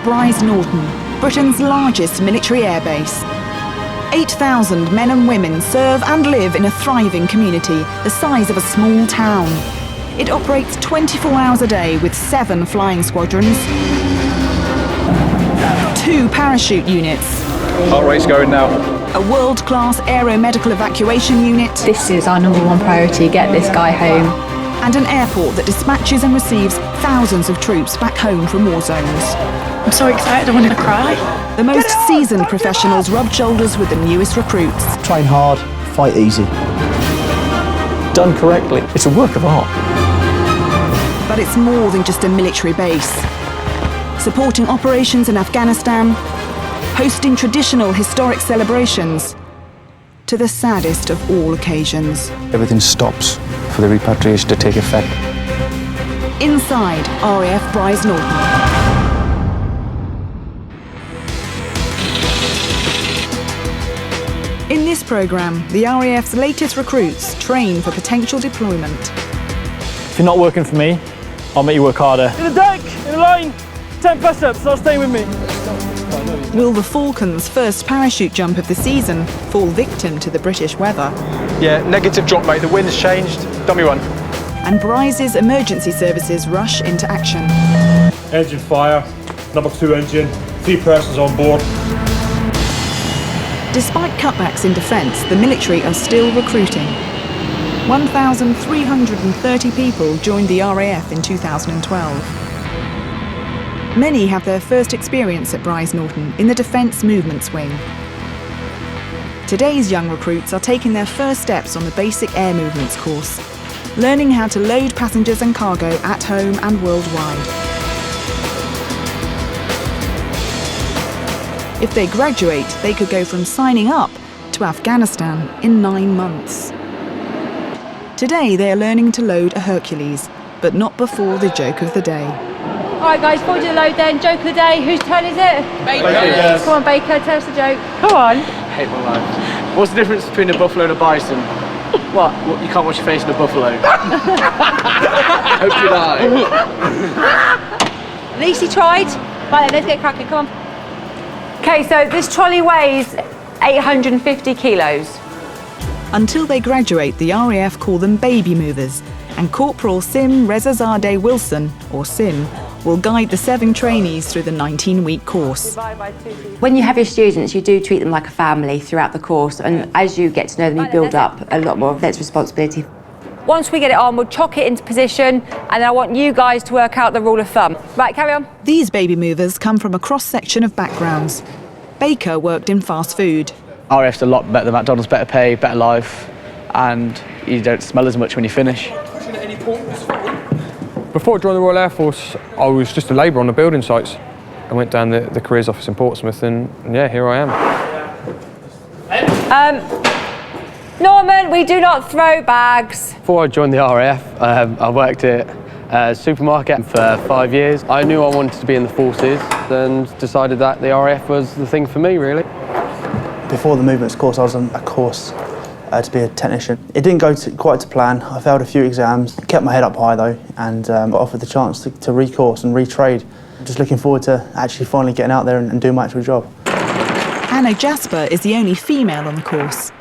RAFBrize Norton, Britain's largest military airbase. 8,000 men and women serve and live in a thriving community the size of a small town. It operates 24 hours a day with 7 flying squadrons, 2 parachute units, Heart rate's going now. a world-class aeromedical evacuation unit, This is our #1 priority, get this guy home. and an airport that dispatches and receives thousands of troops back home from war zones. I'm so excited, I wanted to cry. The most seasoned professionals rub shoulders with the newest recruits. Train hard, fight easy. Done correctly, it's a work of art. But it's more than just a military base. Supporting operations in Afghanistan, hosting traditional historic celebrations, to the saddest of all occasions. Everything stops for the repatriation to take effect. Inside RAFBrize Norton. In this programme, the RAF's latest recruits train for potential deployment. If you're not working for me, I'll make you work harder. In the deck, in a line, 10 press-ups, start staying with me. Will the Falcons' first parachute jump of the season fall victim to the British weather? Yeah, negative drop, mate. The wind's changed. Dummy one. And Brize's emergency services rush into action. Engine fire, number 2 engine, 3 persons on board. Despite cutbacks in defence, the military are still recruiting. 1,330 people joined the RAF in 2012. Many have their first experience at Brize Norton in the Defence Movements Wing. Today's young recruits are taking their first steps on the basic air movements course, learning how to load passengers and cargo at home and worldwide. If they graduate, they could go from signing up to Afghanistan in 9 months. Today they are learning to load a Hercules, but not before the joke of the day. All right, guys, forward to the load then. Joke of the day. Whose turn is it? Baker. Come on, Baker, tell us the joke. Come on. Hate my life. What's the difference between a buffalo and a bison? What? You can't wash your face in a buffalo. Hope you die. At least he tried. Right then, let's get cracking, come on. Okay, so this trolley weighs 850 kilos. Until they graduate, the RAF call them baby movers, and Corporal Sim Rezazadeh Wilson, or Sim, will guide the 7 trainees through the 19-week course. When you have your students, you do treat them like a family throughout the course, and as you get to know them, you build up a lot more of their responsibility. Once we get it on, we'll chock it into position, and I want you guys to work out the rule of thumb. Right, carry on. These baby movers come from a cross-section of backgrounds. Baker worked in fast food. RAF's a lot better than McDonald's, better pay, better life, and you don't smell as much when you finish. Before I joined the Royal Air Force, I was just a labourer on the building sites. I went down the careers office in Portsmouth, and yeah, here I am. Norman, we do not throw bags. Before I joined the RAF, I worked at a supermarket for 5 years. I knew I wanted to be in the forces and decided that the RAF was the thing for me, really. Before the movements course, I was on a course to be a technician. It didn't go quite to plan. I failed a few exams, kept my head up high though, and got offered the chance to recourse and retrade. Just looking forward to actually finally getting out there and doing my actual job. Anna Jasper is the only female on the course.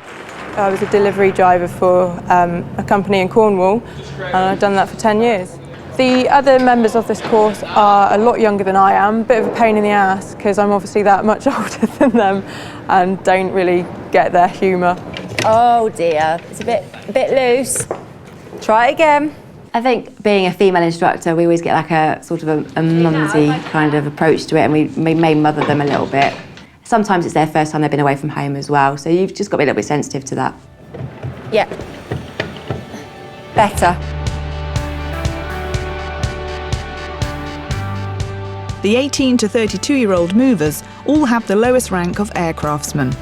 I was a delivery driver for a company in Cornwall, and I've done that for 10 years. The other members of this course are a lot younger than I am, a bit of a pain in the ass because I'm obviously that much older than them and don't really get their humour. Oh dear, it's a bit loose. Try it again. I think being a female instructor, we always get like a sort of a mumsy kind of approach to it, and we may mother them a little bit. Sometimes it's their first time they've been away from home as well, so you've just got to be a little bit sensitive to that. Yeah. Better. The 18 to 32-year-old movers all have the lowest rank of aircraftsmen.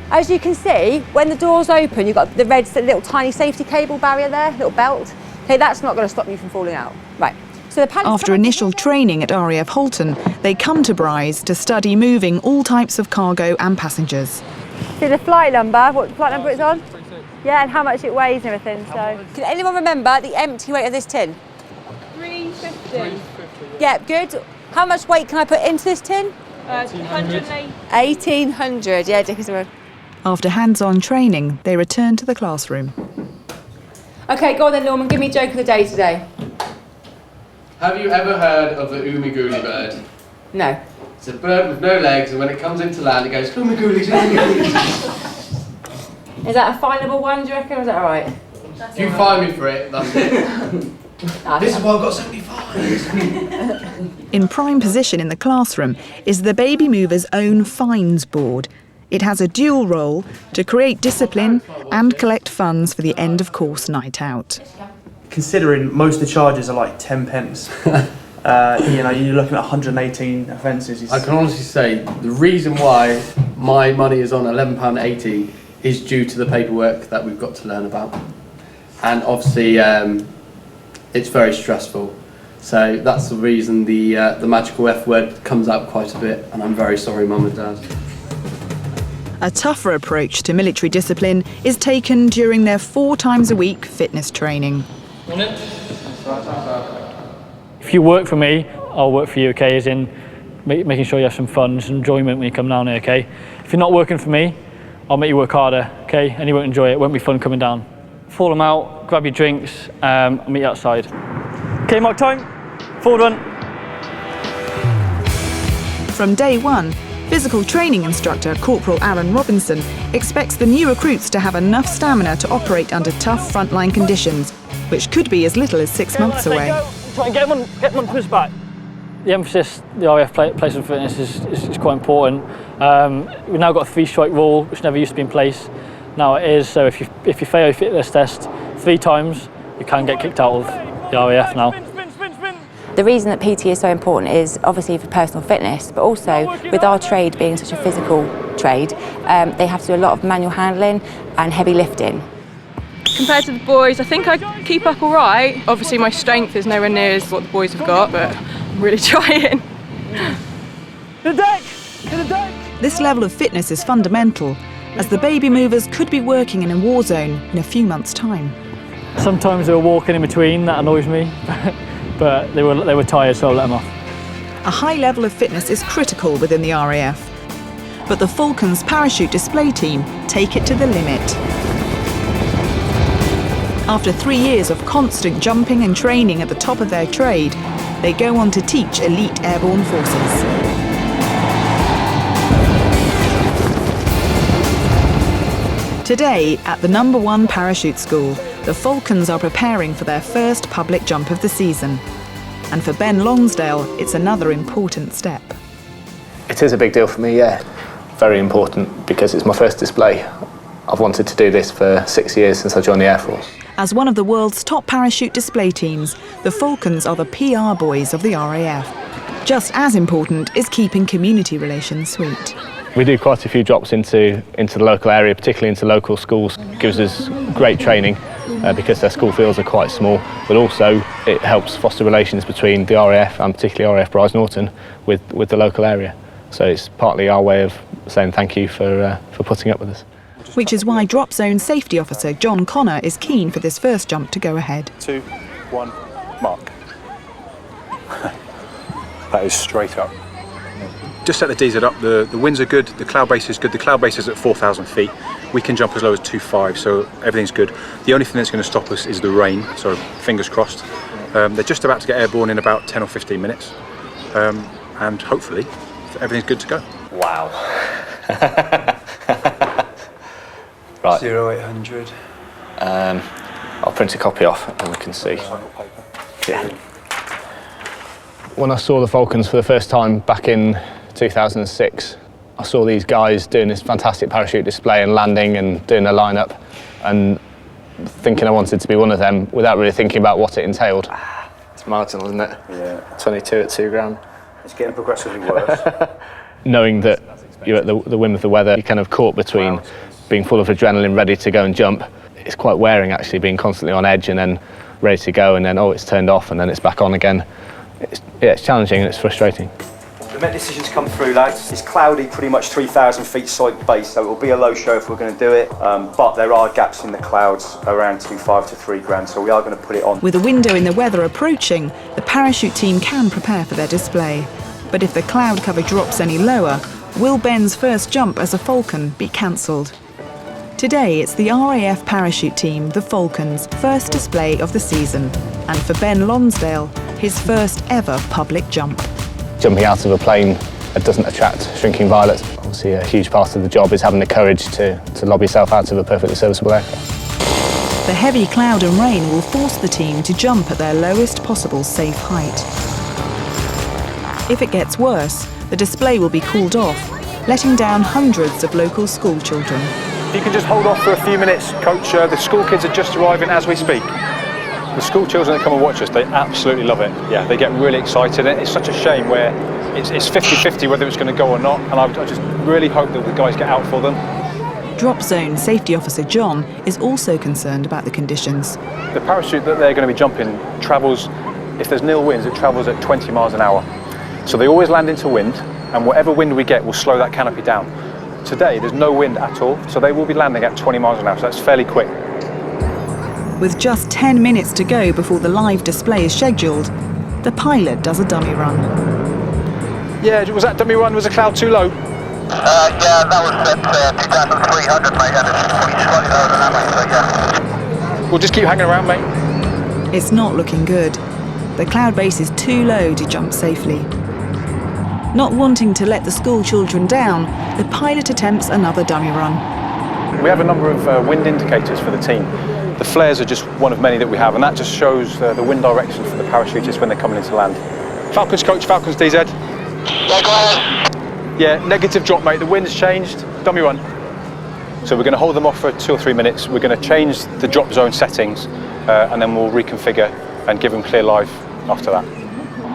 As you can see, when the doors open, you've got the red little tiny safety cable barrier there, little belt. Okay, that's not going to stop you from falling out. Right. So the After initial training at RAF Halton, they come to Brize to study moving all types of cargo and passengers. See the flight number, what flight number it's on? Yeah, and how much it weighs and everything. So, can anyone remember the empty weight of this tin? 350. Yeah, good. How much weight can I put into this tin? 108. 1,800, yeah, Dick is right. After hands-on training, they return to the classroom. Okay, go on then, Norman, give me a joke of the day today. Have you ever heard of the Umiguli bird? No. It's a bird with no legs, and when it comes into land, it goes, Umigoolies, Umigoolies. Is that a finable one, do you reckon, or is that all right? If you fine me for it, that's it. This is why I've got 75. In prime position in the classroom is the Baby Movers' own fines board. It has a dual role to create discipline and collect funds for the end of course night out. Considering most of the charges are like 10 pence, you're looking at 118 offences. I can honestly say the reason why my money is on £11.80 is due to the paperwork that we've got to learn about. And obviously it's very stressful. So that's the reason the magical F word comes out quite a bit, and I'm very sorry, Mum and Dad. A tougher approach to military discipline is taken during their 4 times a week fitness training. If you work for me, I'll work for you, okay? As in making sure you have some fun, some enjoyment when you come down here, okay? If you're not working for me, I'll make you work harder, okay? And you won't enjoy it, it won't be fun coming down. Fall them out, grab your drinks, I'll meet you outside. Okay, mark time, forward run. From day one, physical training instructor Corporal Aaron Robinson expects the new recruits to have enough stamina to operate under tough frontline conditions, which could be as little as 6 months away. Try and get them on to his back. The emphasis the RAF places on fitness is quite important. We've now got a 3-strike rule, which never used to be in place. Now it is, so if you fail your fitness test 3 times, you can get kicked out of the RAF now. The reason that PT is so important is obviously for personal fitness, but also with our trade being such a physical trade, they have to do a lot of manual handling and heavy lifting. Compared to the boys, I think I keep up all right. Obviously my strength is nowhere near as what the boys have got, but I'm really trying. To the deck! To the deck! This level of fitness is fundamental, as the Baby Movers could be working in a war zone in a few months' time. Sometimes they were walking in between, that annoys me, but they were tired, so I'll let them off. A high level of fitness is critical within the RAF, but the Falcons parachute display team take it to the limit. After 3 years of constant jumping and training at the top of their trade, they go on to teach elite airborne forces. Today, at the #1 parachute school, the Falcons are preparing for their first public jump of the season. And for Ben Lonsdale, it's another important step. It is a big deal for me, yeah. Very important because it's my first display. I've wanted to do this for 6 years since I joined the Air Force. As one of the world's top parachute display teams, the Falcons are the PR boys of the RAF. Just as important is keeping community relations sweet. We do quite a few drops into the local area, particularly into local schools. It gives us great training because their school fields are quite small, but also it helps foster relations between the RAF and particularly RAFBrize Norton with the local area. So it's partly our way of saying thank you for putting up with us. Which is why Drop Zone Safety Officer John Connor is keen for this first jump to go ahead. 2, 1, mark. That is straight up. Just set the DZ up, the winds are good, the cloud base is good. The cloud base is at 4,000 feet. We can jump as low as 2.5, so everything's good. The only thing that's going to stop us is the rain, so fingers crossed. They're just about to get airborne in about 10 or 15 minutes. And hopefully everything's good to go. Wow. Right. 0800. I'll print a copy off and we can see. Yeah. When I saw the Falcons for the first time back in 2006, I saw these guys doing this fantastic parachute display and landing and doing their lineup, and thinking I wanted to be one of them without really thinking about what it entailed. It's marginal, isn't it? Yeah. 22 at 2 grand. It's getting progressively worse. Knowing that you're at the whim of the weather, you're kind of caught between being full of adrenaline, ready to go and jump. It's quite wearing actually, being constantly on edge and then ready to go and then, oh, it's turned off and then it's back on again. It's challenging and it's frustrating. Met decisions come through, lads. It's cloudy, pretty much 3,000 feet side base, so it will be a low show if we're going to do it. But there are gaps in the clouds around 2.5 to 3 grand, so we are going to put it on. With a window in the weather approaching, the parachute team can prepare for their display. But if the cloud cover drops any lower, will Ben's first jump as a Falcon be cancelled? Today it's the RAF parachute team, the Falcons' first display of the season, and for Ben Lonsdale, his first ever public jump. Jumping out of a plane doesn't attract shrinking violets. Obviously a huge part of the job is having the courage to lob yourself out of a perfectly serviceable aircraft. The heavy cloud and rain will force the team to jump at their lowest possible safe height. If it gets worse, the display will be called off, letting down hundreds of local school children. If you can just hold off for a few minutes, Coach, the school kids are just arriving as we speak. The school children that come and watch us, they absolutely love it. Yeah, they get really excited. It's such a shame where it's 50-50 whether it's going to go or not, and I just really hope that the guys get out for them. Drop Zone Safety Officer John is also concerned about the conditions. The parachute that they're going to be jumping travels, if there's nil winds, it travels at 20 miles an hour. So they always land into wind, and whatever wind we get will slow that canopy down. Today, there's no wind at all, so they will be landing at 20 miles an hour, so that's fairly quick. With just 10 minutes to go before the live display is scheduled, the pilot does a dummy run. Yeah, was that dummy run, was the cloud too low? Yeah, that was at 2,300, mate, and it's pretty slightly lower than that, mate, so yeah. We'll just keep hanging around, mate. It's not looking good. The cloud base is too low to jump safely. Not wanting to let the school children down, the pilot attempts another dummy run. We have a number of wind indicators for the team. The flares are just one of many that we have, and that just shows the wind direction for the parachutists when they're coming into land. Falcons coach, Falcons DZ. Yeah, go ahead. Yeah, negative drop, mate. The wind's changed. Dummy run. So we're going to hold them off for 2 or 3 minutes. We're going to change the drop zone settings, and then we'll reconfigure and give them clear live after that.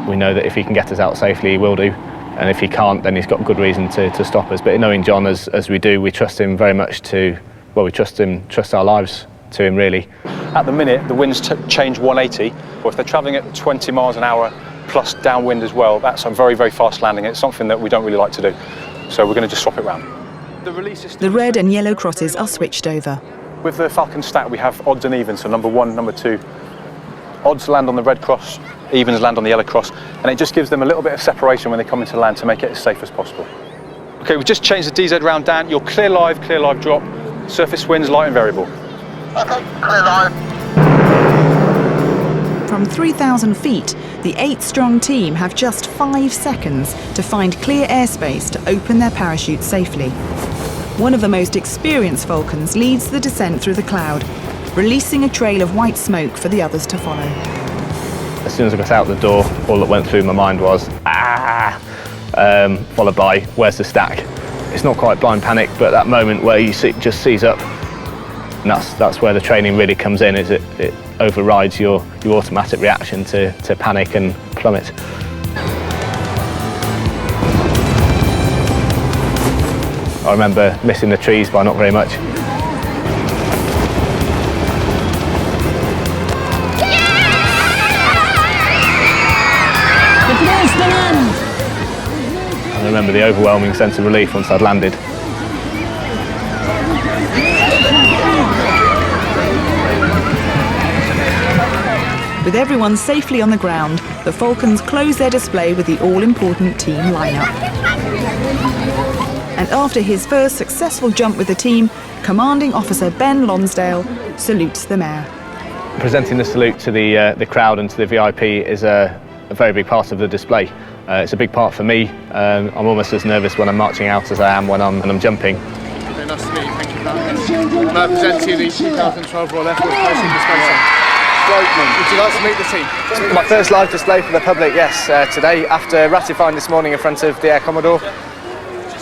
We know that if he can get us out safely, he will do. And if he can't, then he's got good reason to stop us. But knowing John as we do, we trust him very much we trust our lives to him, really. At the minute, the winds change 180, or if they're travelling at 20 miles an hour plus downwind as well, that's a very, very fast landing. It's something that we don't really like to do. So we're going to just swap it round. The red and yellow crosses are switched over. With the Falcon stat, we have odds and evens, so number 1, number 2. Odds land on the red cross, evens land on the yellow cross, and it just gives them a little bit of separation when they come into land to make it as safe as possible. Okay, we've just changed the DZ round down. You're clear live drop, surface winds light and variable. Okay, clear live. From 3,000 feet, the 8-strong team have just 5 seconds to find clear airspace to open their parachute safely. One of the most experienced Falcons leads the descent through the cloud, releasing a trail of white smoke for the others to follow. As soon as I got out the door, all that went through my mind was, followed by, where's the stack? It's not quite blind panic, but that moment where you just seize up, and that's where the training really comes in, is it overrides your automatic reaction to panic and plummet. I remember missing the trees by not very much. I remember the overwhelming sense of relief once I'd landed. With everyone safely on the ground, the Falcons close their display with the all-important team lineup. And after his first successful jump with the team, Commanding Officer Ben Lonsdale salutes the Mayor. Presenting the salute to the crowd and to the VIP is a very big part of the display. It's a big part for me. I'm almost as nervous when I'm marching out as I am when I'm jumping. Very nice to meet you, thank you, Falcons. I present to you the 2012 Royal Air Force Parachute Display. Would you like to meet the team? My first live display for the public, yes, today, after ratifying this morning in front of the Air Commodore.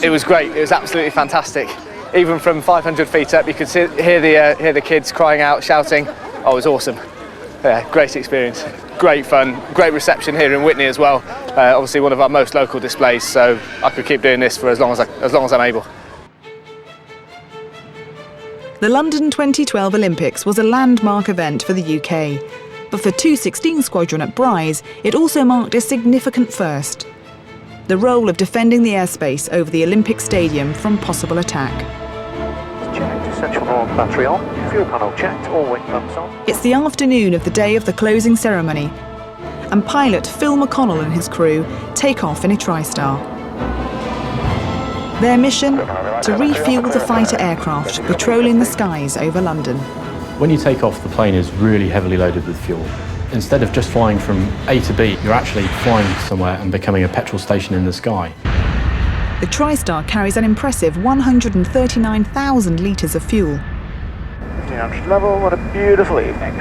It was great, it was absolutely fantastic. Even from 500 feet up, you could hear the kids crying out, shouting. Oh, it was awesome. Yeah, great experience, great fun, great reception here in Witney as well. Obviously one of our most local displays, so I could keep doing this for as long as I'm able. The London 2012 Olympics was a landmark event for the UK, but for 216 Squadron at RAFBrize, it also marked a significant first. the role of defending the airspace over the Olympic Stadium from possible attack. Checked, central horn battery on, fuel panel checked, all wing pumps on. It's the afternoon of the day of the closing ceremony, and pilot Phil McConnell and his crew take off in a TriStar. Their mission? To refuel the fighter aircraft patrolling the skies over London. When you take off, the plane is really heavily loaded with fuel. Instead of just flying from A to B, you're actually flying somewhere and becoming a petrol station in the sky. The TriStar carries an impressive 139,000 litres of fuel. 1500 level, what a beautiful evening.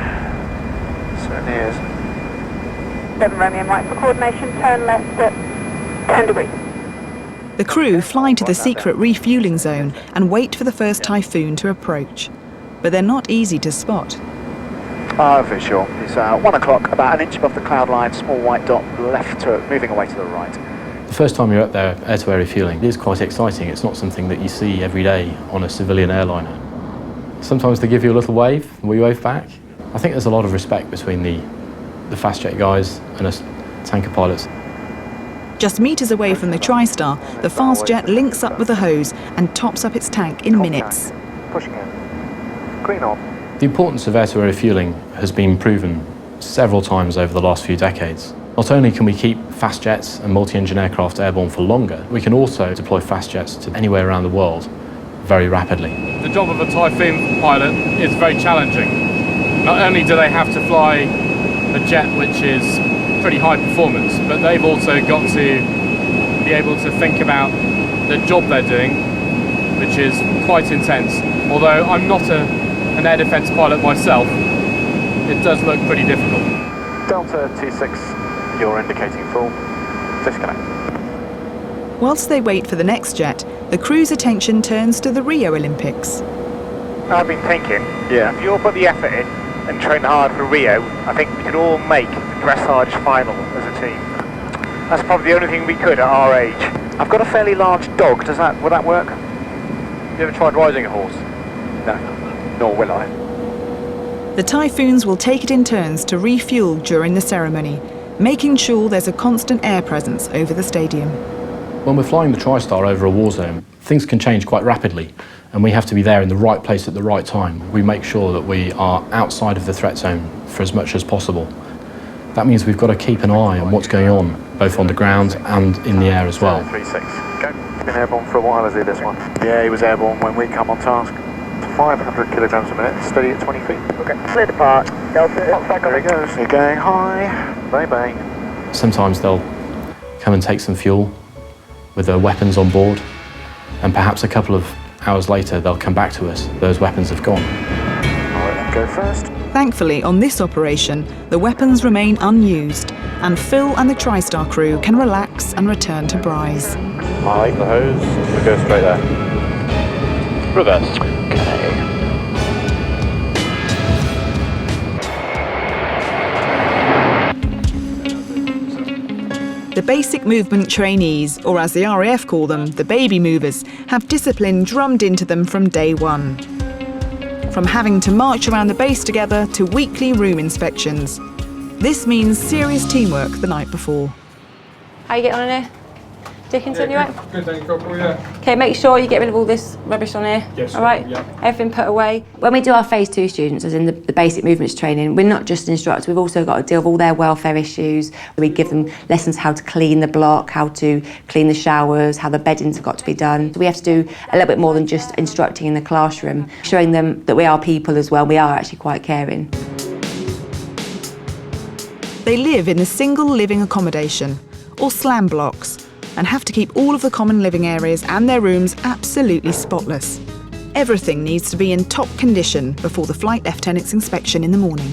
Certainly is. 7 Romeo Mike for coordination, turn left at 10 degrees. The crew fly to the secret refuelling zone and wait for the first typhoon to approach. But they're not easy to spot. Visual. It's 1 o'clock, about an inch above the cloud line, small white dot left to moving away to the right. The first time you're up there, air-to-air refuelling, it is quite exciting. It's not something that you see every day on a civilian airliner. Sometimes they give you a little wave, and we wave back. I think there's a lot of respect between the fast-jet guys and us tanker pilots. Just metres away from the TriStar, the fast jet links up with the hose and tops up its tank in minutes. Pushing in. Green on. The importance of air-to-air refuelling has been proven several times over the last few decades. Not only can we keep fast jets and multi-engine aircraft airborne for longer, we can also deploy fast jets to anywhere around the world very rapidly. The job of a Typhoon pilot is very challenging. Not only do they have to fly a jet which is pretty high performance, but they've also got to be able to think about the job they're doing, which is quite intense. Although I'm not an air defence pilot myself, it does look pretty difficult. Delta 26, you're indicating full. Disconnect. Whilst they wait for the next jet, the crew's attention turns to the Rio Olympics. I've been thinking, if you all put the effort in and train hard for Rio, I think we could all make the dressage final as a team. That's probably the only thing we could at our age. I've got a fairly large dog, would that work? You ever tried riding a horse? No, nor will I. The Typhoons will take it in turns to refuel during the ceremony, making sure there's a constant air presence over the stadium. When we're flying the TriStar over a war zone, things can change quite rapidly, and we have to be there in the right place at the right time. We make sure that we are outside of the threat zone for as much as possible. That means we've got to keep an eye on what's going on, both on the ground and in the air as well. 36, go. He's been airborne for a while, has he, this one? Yeah, he was airborne when we come on task. 500 kilograms a minute, steady at 20 feet. Okay, clear depart. Delta, there he goes. You're going high. Bye-bye. Sometimes they'll come and take some fuel with their weapons on board, and perhaps a couple of hours later they'll come back to us. Those weapons have gone. All right, go first. Thankfully, on this operation, the weapons remain unused, and Phil and the TriStar crew can relax and return to Brize. I like the hose. We go straight there. Reverse. Okay. The basic movement trainees, or as the RAF call them, the baby movers, have discipline drummed into them from day one. From having to march around the base together to weekly room inspections. This means serious teamwork the night before. How are you getting on in here? Dickinson, you right? Good, thank you, Corporal, yeah. Okay, make sure you get rid of all this rubbish on here. Yes, all right? yeah. Everything put away. When we do our phase 2 students, as in the basic movements training, we're not just instructors, we've also got to deal with all their welfare issues. We give them lessons how to clean the block, how to clean the showers, how the beddings have got to be done. So we have to do a little bit more than just instructing in the classroom, showing them that we are people as well, we are actually quite caring. They live in the single living accommodation, or slam blocks, and have to keep all of the common living areas and their rooms absolutely spotless. Everything needs to be in top condition before the flight lieutenant's inspection in the morning.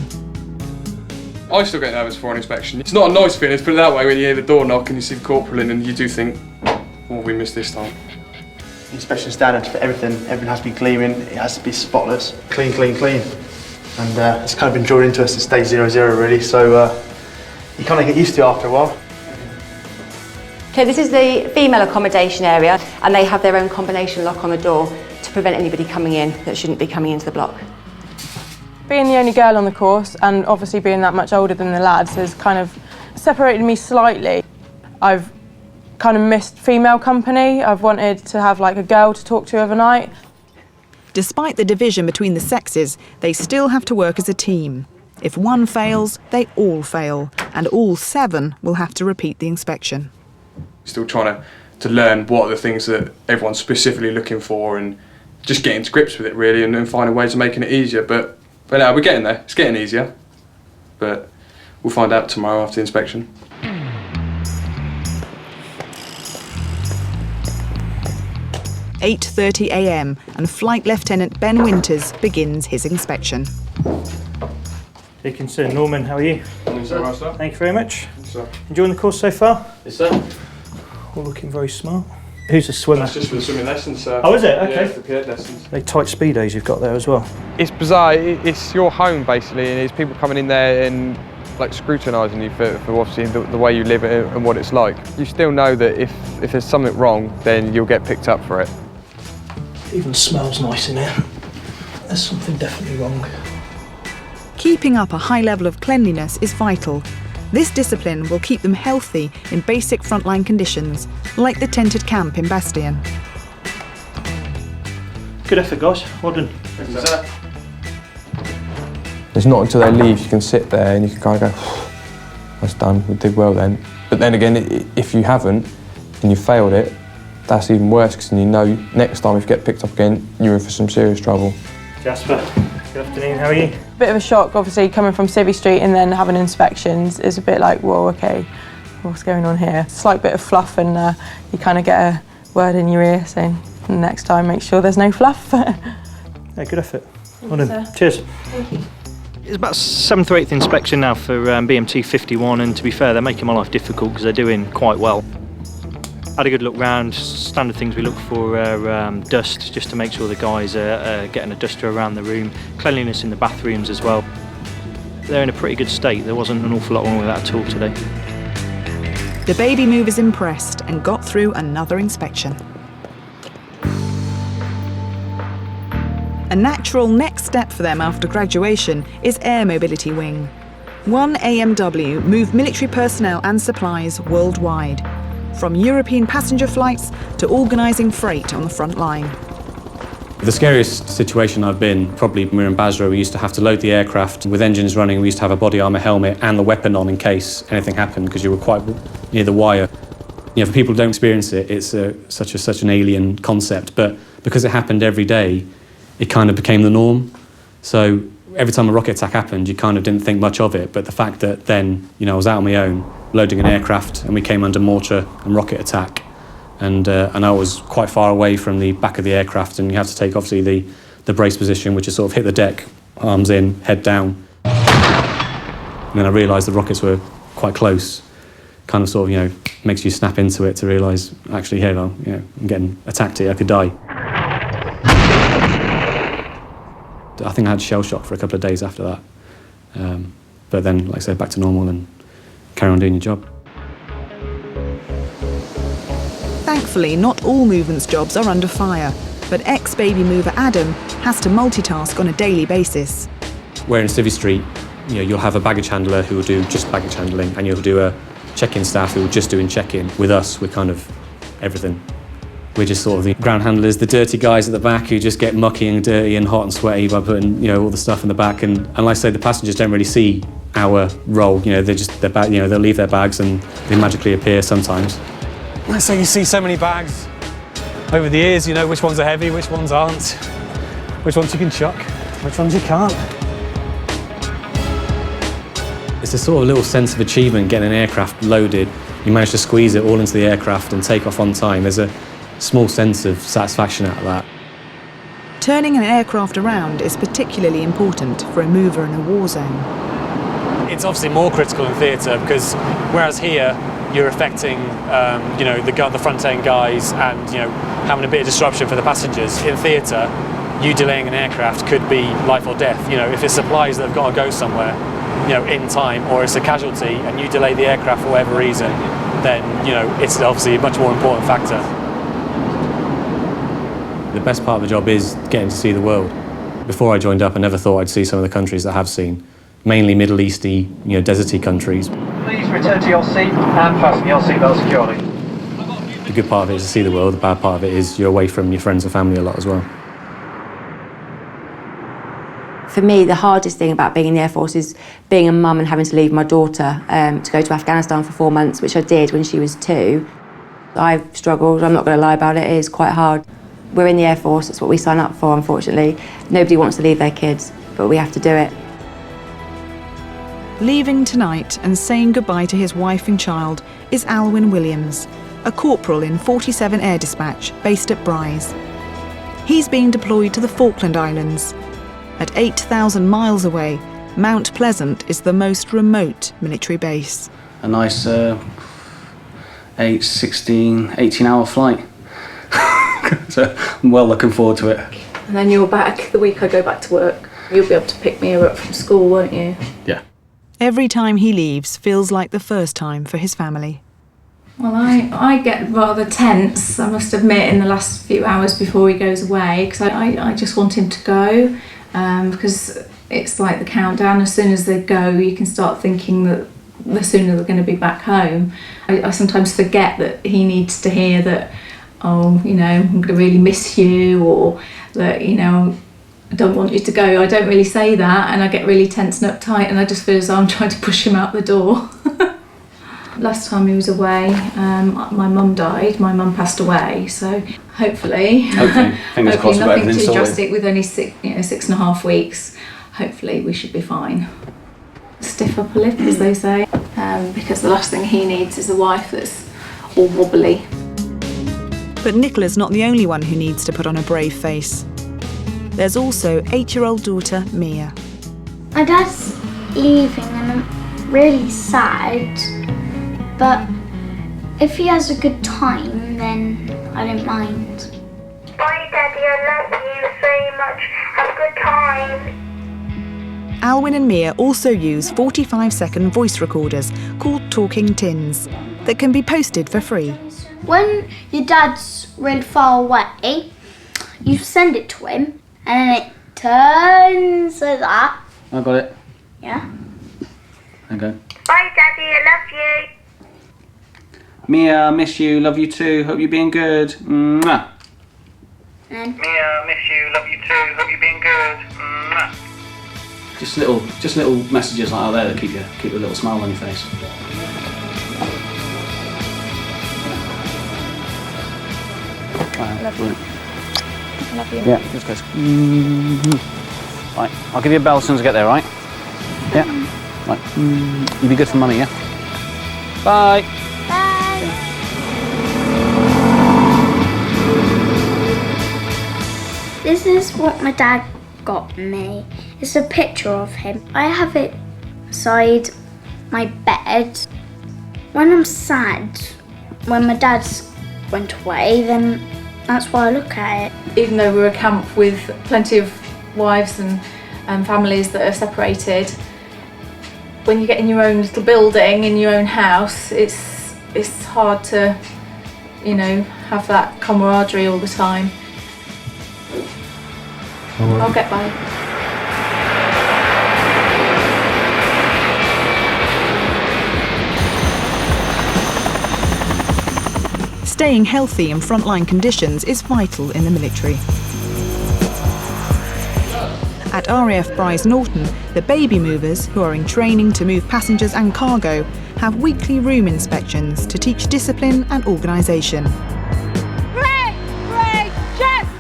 I still get nervous for an inspection. It's not a nice feeling, let's put it that way, when you hear the door knock and you see the corporal in and you do think, oh, we missed this time. Inspection standards for everything. Everything has to be gleaming, it has to be spotless. Clean, clean, clean. And it's kind of been drawn into us since day 00 really, so you kind of get used to it after a while. Okay, this is the female accommodation area, and they have their own combination lock on the door to prevent anybody coming in that shouldn't be coming into the block. Being the only girl on the course, and obviously being that much older than the lads, has kind of separated me slightly. I've kind of missed female company. I've wanted to have like a girl to talk to overnight. Despite the division between the sexes, they still have to work as a team. If one fails, they all fail, and all 7 will have to repeat the inspection. Still trying to learn what are the things that everyone's specifically looking for and just getting to grips with it really and finding ways of making it easier. But no, we're getting there. It's getting easier. But we'll find out tomorrow after the inspection. "8:30 a.m. and Flight Lieutenant Ben Winters begins his inspection. Deacon Sir Norman, how are you? Morning, sir. Well, sir. Thank you very much. Yes, sir. Enjoying the course so far? Yes, sir. All looking very smart. Who's the swimmer? That's just for the swimming lessons, sir. Oh, is it? Okay. Yeah, it's the PED lessons. They tight speedos you've got there as well. It's bizarre. It's your home basically, and it's people coming in there and like scrutinising you for obviously the way you live and what it's like. You still know that if there's something wrong, then you'll get picked up for it. Even smells nice in here. There's something definitely wrong. Keeping up a high level of cleanliness is vital. This discipline will keep them healthy in basic frontline conditions, like the tented camp in Bastion. Good effort, guys. Well done. Thank you, sir. It's not until they leave you can sit there and you can kind of go, that's done, we did well then. But then again, if you haven't and you failed it, that's even worse because you know next time if you get picked up again, you're in for some serious trouble. Jasper, good afternoon, how are you? Bit of a shock, obviously, coming from Civvy Street and then having inspections is a bit like, whoa, okay, what's going on here? It's like a bit of fluff and you kind of get a word in your ear saying, next time make sure there's no fluff. Yeah, good effort. Well done. Cheers. Thank you. It's about 7th or 8th inspection now for BMT 51, and to be fair, they're making my life difficult because they're doing quite well. Had a good look round. Standard things we look for are dust, just to make sure the guys are getting a duster around the room. Cleanliness in the bathrooms as well. They're in a pretty good state. There wasn't an awful lot wrong with that at all today. The baby movers impressed and got through another inspection. A natural next step for them after graduation is Air Mobility Wing. One AMW moved military personnel and supplies worldwide, from European passenger flights to organising freight on the front line. The scariest situation I've been, probably when we were in Basra, we used to have to load the aircraft with engines running. We used to have a body armour helmet and the weapon on in case anything happened, because you were quite near the wire. You know, for people who don't experience it, it's such an alien concept, but because it happened every day, it kind of became the norm. So every time a rocket attack happened, you kind of didn't think much of it, but the fact that then, you know, I was out on my own, loading an aircraft, and we came under mortar and rocket attack, and I was quite far away from the back of the aircraft, and you had to take obviously the brace position, which is sort of hit the deck, arms in, head down. And then I realised the rockets were quite close. Kind of sort of, you know, makes you snap into it to realise, actually, here, well, you know, I'm getting attacked here, I could die. I think I had shell shock for a couple of days after that. But then, like I said, back to normal and carry on doing your job. Thankfully, not all movements jobs are under fire, but ex-baby mover Adam has to multitask on a daily basis. Where in Civvy Street, you know, you'll have a baggage handler who will do just baggage handling, and you'll do a check-in staff who will just doing check-in. With us, we're kind of everything. We're just sort of the ground handlers, the dirty guys at the back who just get mucky and dirty and hot and sweaty by putting, you know, all the stuff in the back. And like I say, the passengers don't really see our role. You know, they'll leave their bags and they magically appear sometimes. So you see so many bags over the years, you know which ones are heavy, which ones aren't, which ones you can chuck, which ones you can't. It's a sort of little sense of achievement getting an aircraft loaded. You manage to squeeze it all into the aircraft and take off on time. There's a small sense of satisfaction out of that. Turning an aircraft around is particularly important for a mover in a war zone. It's obviously more critical in theatre because whereas here you're affecting you know, the front end guys and, you know, having a bit of disruption for the passengers. In theatre, you delaying an aircraft could be life or death. You know, if it's supplies that have got to go somewhere, you know, in time, or it's a casualty and you delay the aircraft for whatever reason, then, you know, it's obviously a much more important factor. The best part of the job is getting to see the world. Before I joined up, I never thought I'd see some of the countries that I have seen, mainly Middle Easty, you know, deserty countries. Please return to your seat and fasten your seatbelt securely. The good part of it is to see the world, the bad part of it is you're away from your friends and family a lot as well. For me, the hardest thing about being in the Air Force is being a mum and having to leave my daughter to go to Afghanistan for 4 months, which I did when she was 2. I've struggled, I'm not going to lie about it, it is quite hard. We're in the Air Force, it's what we sign up for, unfortunately. Nobody wants to leave their kids, but we have to do it. Leaving tonight and saying goodbye to his wife and child is Alwyn Williams, a corporal in 47 Air Dispatch based at Brize. He's been deployed to the Falkland Islands. At 8,000 miles away, Mount Pleasant is the most remote military base. A nice 18-hour flight. So I'm well looking forward to it. And then you're back the week I go back to work. You'll be able to pick me up from school, won't you? Yeah. Every time he leaves feels like the first time for his family. Well, I get rather tense, I must admit, in the last few hours before he goes away, because I just want him to go. Because it's like the countdown. As soon as they go, you can start thinking that the sooner they're going to be back home. I sometimes forget that he needs to hear that, oh, you know, I'm going to really miss you, or that, you know, I don't want you to go. I don't really say that, and I get really tense and uptight, and I just feel as though I'm trying to push him out the door. Last time he was away, my mum died. My mum passed away, so hopefully fingers crossed, nothing too drastic. With only 6.5 weeks, hopefully we should be fine. Stiff upper lip, as they say, because the last thing he needs is a wife that's all wobbly. But Nicola's not the only one who needs to put on a brave face. There's also 8-year-old daughter Mia. My dad's leaving and I'm really sad. But if he has a good time, then I don't mind. Bye, Daddy. I love you so much. Have a good time. Alwyn and Mia also use 45-second voice recorders called Talking Tins that can be posted for free. When your dad's really far away, you send it to him, and then it turns like that. I got it. Yeah. Okay. Bye, Daddy. I love you. Mia, miss you, love you too, hope you're being good. Mwah. And Mia, miss you, love you too, hope you're being good. Mwah. Just little messages like that there that keep a little smile on your face. Love you. Love you. Yeah, just goes. Right, I'll give you a bell as soon as I get there, right? Yeah. Right. You be good for Mummy, yeah? Bye. this is what my dad got me. It's a picture of him. I have it beside my bed. When I'm sad, when my dad's went away, then that's why I look at it. Even though we're a camp with plenty of wives and families that are separated, when you get in your own little building, in your own house, it's hard to, you know, have that camaraderie all the time. I'll get by. Staying healthy in frontline conditions is vital in the military. At RAFBrize Norton, the baby movers, who are in training to move passengers and cargo, have weekly room inspections to teach discipline and organisation.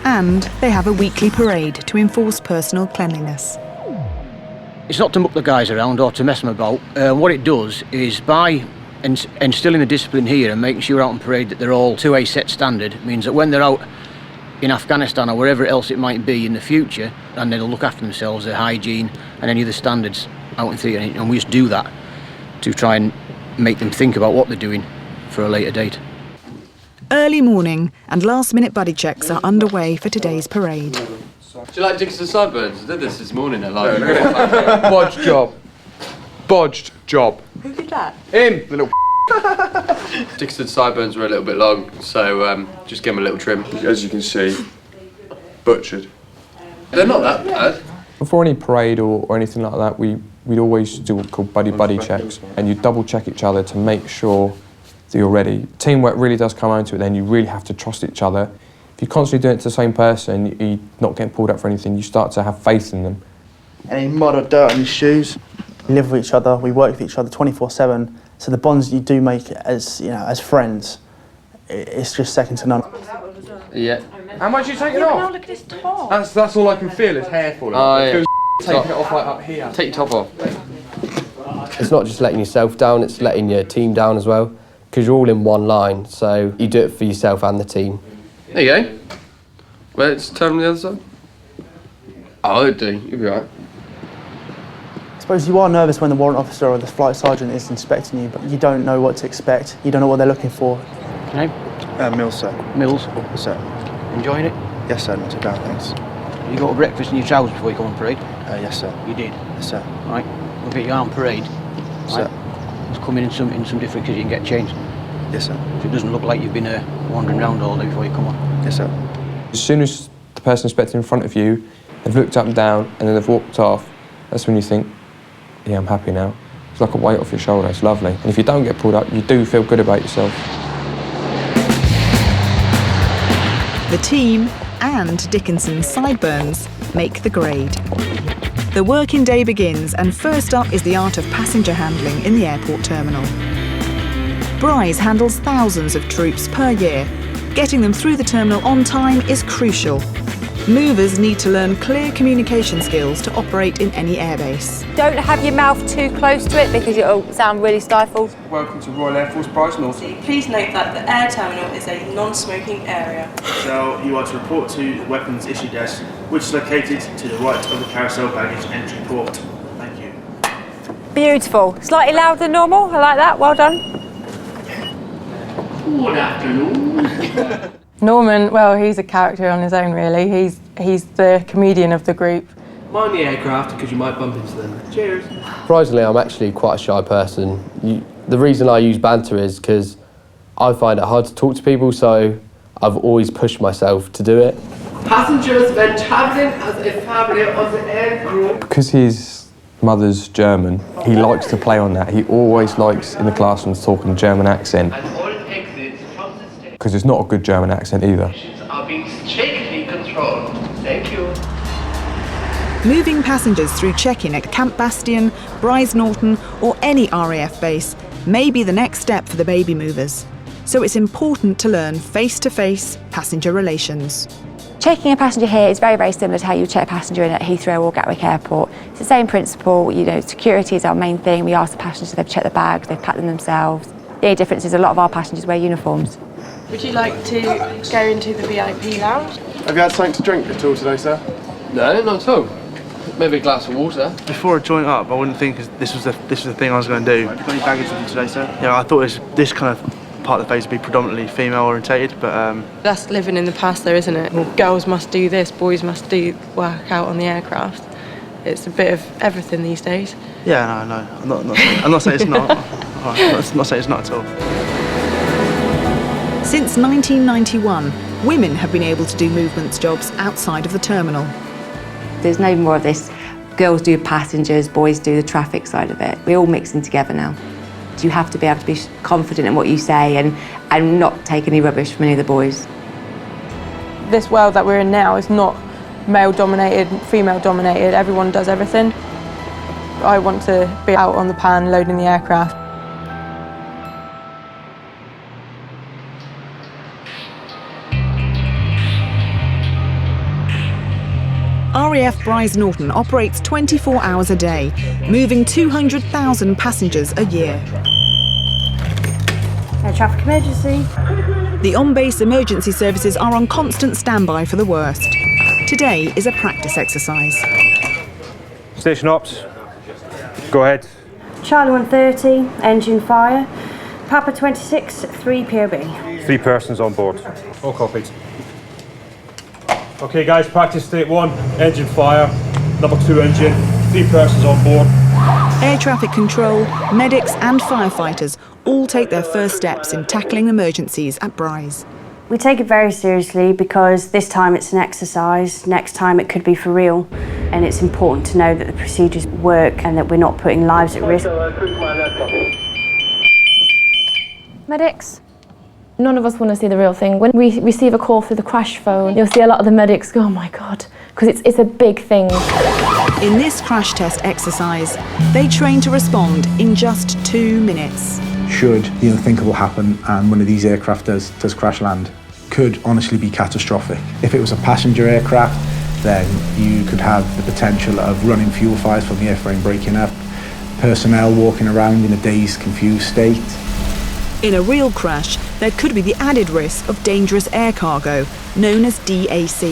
And they have a weekly parade to enforce personal cleanliness. It's not to muck the guys around or to mess them about. What it does is, by instilling the discipline here and making sure out on parade that they're all to a set standard, means that when they're out in Afghanistan or wherever else it might be in the future, and they'll look after themselves, their hygiene and any other standards out in theatre, and we just do that to try and make them think about what they're doing for a later date. Early morning and last-minute buddy checks are underway for today's parade. Do you like Dixon Sideburns? I did this morning at like... Bodged job. Bodged job. Who did that? Him, the little Dixon Sideburns were a little bit long, so just give them a little trim. As you can see, butchered. They're not that bad. Before any parade or anything like that, we'd always do what's called buddy-buddy checks, and you double-check each other to make sure that you're ready. Teamwork really does come into it then. You really have to trust each other. If you're constantly doing it to the same person, you're not getting pulled up for anything, you start to have faith in them. Any mud or dirt on your shoes. We live with each other, we work with each other 24/7, so the bonds you do make as, you know, as friends, it's just second to none. Yeah. How much you taking off? Look at his top. That's all I can feel is hair falling Oh, off. yeah. It feels taking it off like up here. Take your top off. It's not just letting yourself down, it's letting your team down as well, because you're all in one line, so you do it for yourself and the team. There you go. Well, let's turn on the other side. Oh, it'll do. You'll be right. I suppose you are nervous when the warrant officer or the flight sergeant is inspecting you, but you don't know what to expect. You don't know what they're looking for. Name? Mills, sir. Mills? Yes, sir. Enjoying it? Yes, sir. Not too bad, thanks. You got a breakfast in your trousers before you go on parade? Yes, sir. You did? Yes, sir. Right. Look at your arm parade. Sir. Just come in some different because you can get changed. Yes, sir. So it doesn't look like you've been wandering around all day before you come on. Yes, sir. As soon as the person inspecting in front of you, they've looked up and down and then they've walked off, that's when you think, yeah, I'm happy now. It's like a weight off your shoulder, it's lovely. And if you don't get pulled up, you do feel good about yourself. The team and Dickinson's sideburns make the grade. The working day begins, and first up is the art of passenger handling in the airport terminal. RAFBrize handles thousands of troops per year. Getting them through the terminal on time is crucial. Movers need to learn clear communication skills to operate in any airbase. Don't have your mouth too close to it because it'll sound really stifled. Welcome to Royal Air Force Prize Norton. Please note that the air terminal is a non-smoking area. So you are to report to the weapons issue desk, which is located to the right of the carousel baggage entry port. Thank you. Beautiful. Slightly louder than normal. I like that. Well done. Good afternoon. Norman, well, he's a character on his own, really. He's the comedian of the group. Mind the aircraft because you might bump into them. Cheers. Surprisingly, I'm actually quite a shy person. The reason I use banter is because I find it hard to talk to people, so I've always pushed myself to do it. Passengers, when travelling as a family of the air group. Because his mother's German, he likes to play on that. He always likes, in the classroom, talking a German accent. Because it's not a good German accent either. Are being strictly controlled. Thank you. Moving passengers through check-in at Camp Bastion, RAFBrize Norton or any RAF base may be the next step for the baby movers. So it's important to learn face-to-face passenger relations. Checking a passenger here is very, very similar to how you check a passenger in at Heathrow or Gatwick Airport. It's the same principle. You know, security is our main thing. We ask the passengers if they've checked their bags, they've packed them themselves. The only difference is a lot of our passengers wear uniforms. Would you like to go into the VIP lounge? Have you had something to drink at all today, sir? No, not at all. Maybe a glass of water. Before I joined up, I wouldn't think this was the thing I was going to do. Have you got any baggage with you today, sir? Yeah, I thought this kind of part of the phase would be predominantly female orientated, but That's living in the past though, isn't it? Well, girls must do this, boys must work out on the aircraft. It's a bit of everything these days. yeah, no, I'm not saying it's not. I'm not saying it's not at all. Since 1991, women have been able to do movements jobs outside of the terminal. There's no more of this, girls do passengers, boys do the traffic side of it. We're all mixing together now. So you have to be able to be confident in what you say and not take any rubbish from any of the boys. This world that we're in now is not male-dominated, female-dominated. Everyone does everything. I want to be out on the pan loading the aircraft. RAFBrize Norton operates 24 hours a day, moving 200,000 passengers a year. Air traffic emergency. The on-base emergency services are on constant standby for the worst. Today is a practice exercise. Station ops. Go ahead. Charlie 130, engine fire. Papa 26, 3 POB. 3 persons on board. All copied. Okay guys, practice state 1, engine fire, number 2 engine, 3 persons on board. Air traffic control, medics and firefighters all take their first steps in tackling emergencies at RAFBrize. We take it very seriously because this time it's an exercise, next time it could be for real. And it's important to know that the procedures work and that we're not putting lives at risk. medics. None of us want to see the real thing. When we receive a call through the crash phone, you'll see a lot of the medics go, oh my God, because it's a big thing. In this crash test exercise, they train to respond in just 2 minutes. Should the unthinkable happen and one of these aircraft does crash land, could honestly be catastrophic. If it was a passenger aircraft, then you could have the potential of running fuel fires from the airframe breaking up, personnel walking around in a dazed, confused state. In a real crash, there could be the added risk of dangerous air cargo, known as DAC.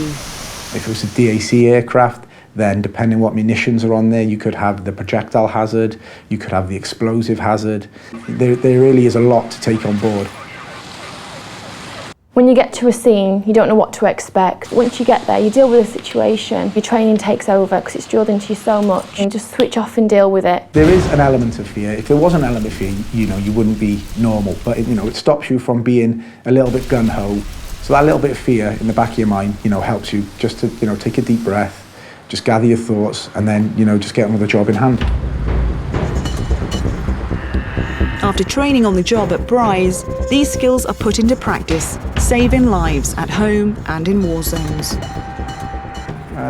If it was a DAC aircraft, then depending what munitions are on there, you could have the projectile hazard, you could have the explosive hazard. There really is a lot to take on board. When you get to a scene, you don't know what to expect. Once you get there, you deal with the situation. Your training takes over because it's drilled into you so much. You just switch off and deal with it. There is an element of fear. If there was an element of fear, you wouldn't be normal. But it stops you from being a little bit gung-ho. So that little bit of fear in the back of your mind, helps you just to, take a deep breath, just gather your thoughts, and then, just get on with the job in hand. After training on the job at RAFBrize, these skills are put into practice, saving lives at home and in war zones.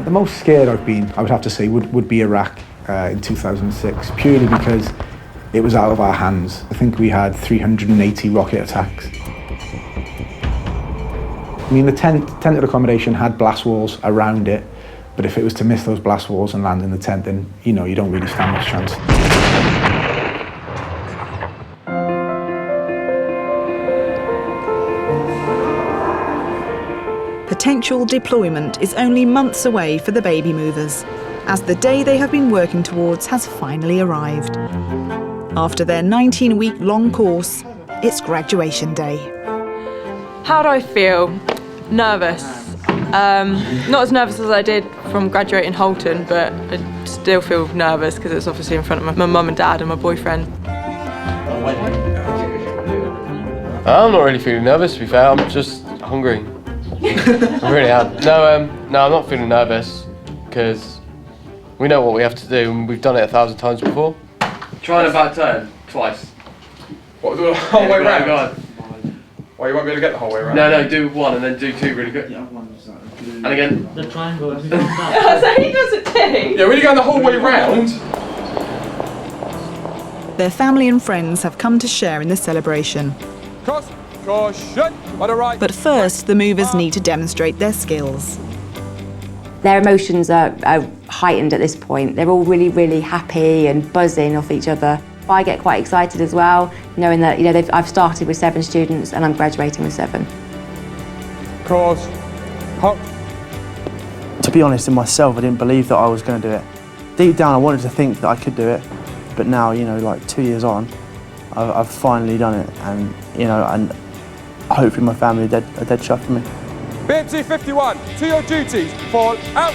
The most scared I've been, I would have to say, would be Iraq in 2006, purely because it was out of our hands. I think we had 380 rocket attacks. I mean, the tented accommodation had blast walls around it, but if it was to miss those blast walls and land in the tent, then, you don't really stand much chance. Potential deployment is only months away for the baby movers, as the day they have been working towards has finally arrived. After their 19-week-long course, it's graduation day. How do I feel? Nervous. Not as nervous as I did from graduating Holton, but I still feel nervous because it's obviously in front of my mum and dad and my boyfriend. I'm not really feeling nervous, to be fair. I'm just hungry. I really am. No, I'm not feeling nervous because we know what we have to do and we've done it 1,000 times before. Trying a back turn twice. What, the whole way round? Well, you won't be able to get the whole way around. No, do one and then do two really good. And again. The triangle. So he does it too? Yeah, when you go the whole way round. Their family and friends have come to share in the celebration. But first, the movers need to demonstrate their skills. Their emotions are heightened at this point. They're all really, really happy and buzzing off each other. I get quite excited as well, knowing that I've started with 7 students and I'm graduating with 7. To be honest, in myself, I didn't believe that I was going to do it. Deep down, I wanted to think that I could do it, but now, like 2 years on, I've finally done it, and and hopefully my family are dead chuffed for me. BMT 51, to your duties, fall out!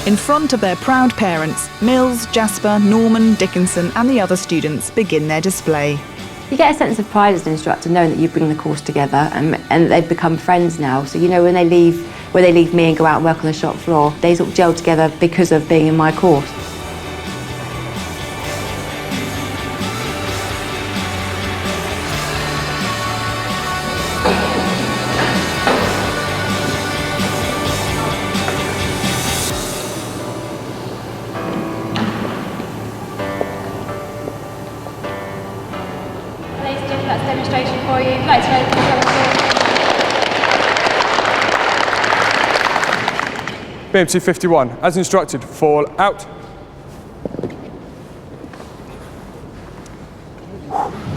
In front of their proud parents, Mills, Jasper, Norman, Dickinson and the other students begin their display. You get a sense of pride as an instructor knowing that you bring the course together and they've become friends now. So when they leave me and go out and work on the shop floor, they sort of gel together because of being in my course. Demonstration for you. Like to BMT 51, as instructed, fall out.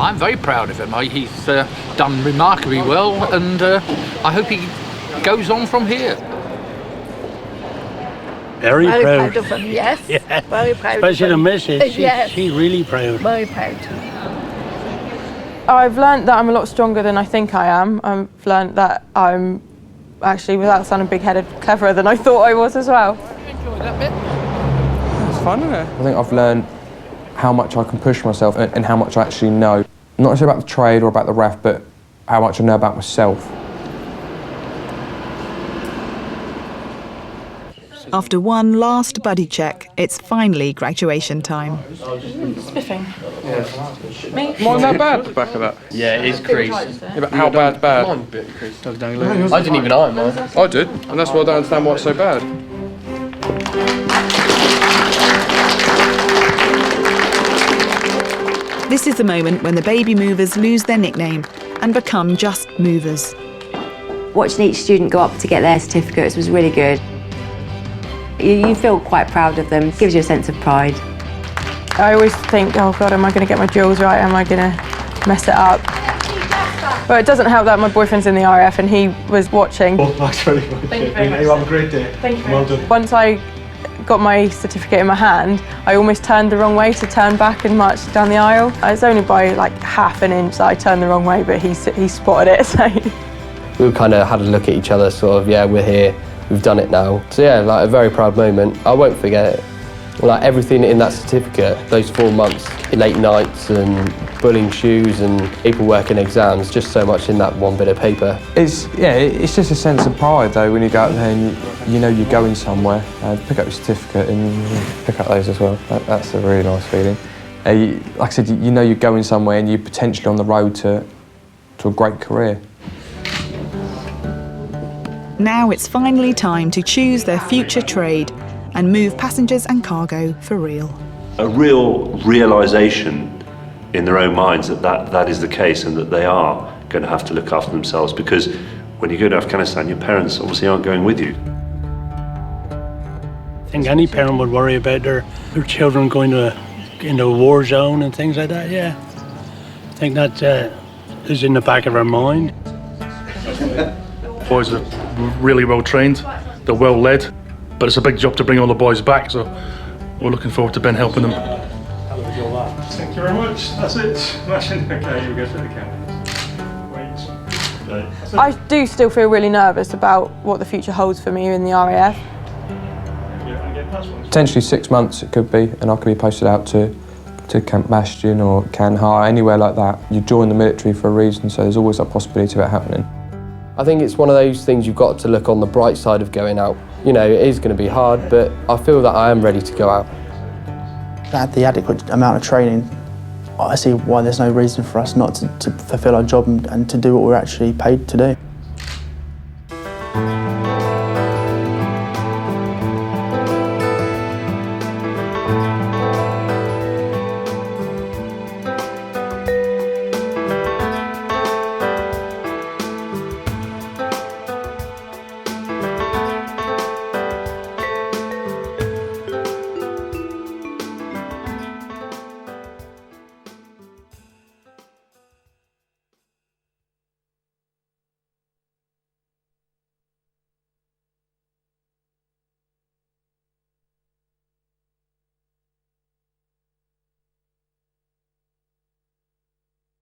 I'm very proud of him. He's done remarkably well, and I hope he goes on from here. Very proud of him, yes. Yeah. Very proud. Especially the missus. Yes. She's really proud. Very proud. I've learnt that I'm a lot stronger than I think I am. I've learnt that I'm actually, without sounding big-headed, cleverer than I thought I was as well. Enjoy that bit. It's fun, isn't it? I think I've learned how much I can push myself and how much I actually know. Not just about the trade or about the RAF, but how much I know about myself. After one last buddy check, it's finally graduation time. Spiffing. Wasn't that bad, the back of that? Yeah, it is creased. Yeah, but how bad's bad? I didn't even iron mine. I did, and that's why I don't understand why it's so bad. This is the moment when the baby movers lose their nickname and become just movers. Watching each student go up to get their certificates was really good. You feel quite proud of them, it gives you a sense of pride. I always think, oh God, am I going to get my drills right? Am I going to mess it up? But it doesn't help that my boyfriend's in the RAF and he was watching. Oh, that's very good. Thank you very much. You have a great day. Thank you very Well much. done. Once I got my certificate in my hand, I almost turned the wrong way to turn back and march down the aisle. It was only by like half an inch that I turned the wrong way, but he spotted it. So. We kind of had a look at each other, sort of, yeah, we're here, we've done it now. So yeah, like a very proud moment. I won't forget it. Like everything in that certificate, those 4 months, late nights and pulling shoes and people working exams, just so much in that one bit of paper. It's just a sense of pride though when you go out there and you know you're going somewhere. Pick up your certificate and pick up those as well. That's a really nice feeling. Like I said, you know you're going somewhere and you're potentially on the road to a great career. Now it's finally time to choose their future trade and move passengers and cargo for real. A real realisation in their own minds that is the case and that they are going to have to look after themselves, because when you go to Afghanistan, your parents obviously aren't going with you. I think any parent would worry about their children going into a war zone and things like that, yeah. I think that is in the back of our mind. Boys are really well trained, they're well led, but it's a big job to bring all the boys back, so we're looking forward to Ben helping them. Thank you very much, that's it. Smashing. Okay, you go through the camera. Wait. Okay. I do still feel really nervous about what the future holds for me in the RAF. Potentially 6 months it could be, and I could be posted out to Camp Bastion or Kandahar, anywhere like that. You join the military for a reason, so there's always that possibility of it happening. I think it's one of those things you've got to look on the bright side of going out. You know, it is going to be hard, but I feel that I am ready to go out. At the adequate amount of training, I see why there's no reason for us not to fulfil our job and to do what we're actually paid to do.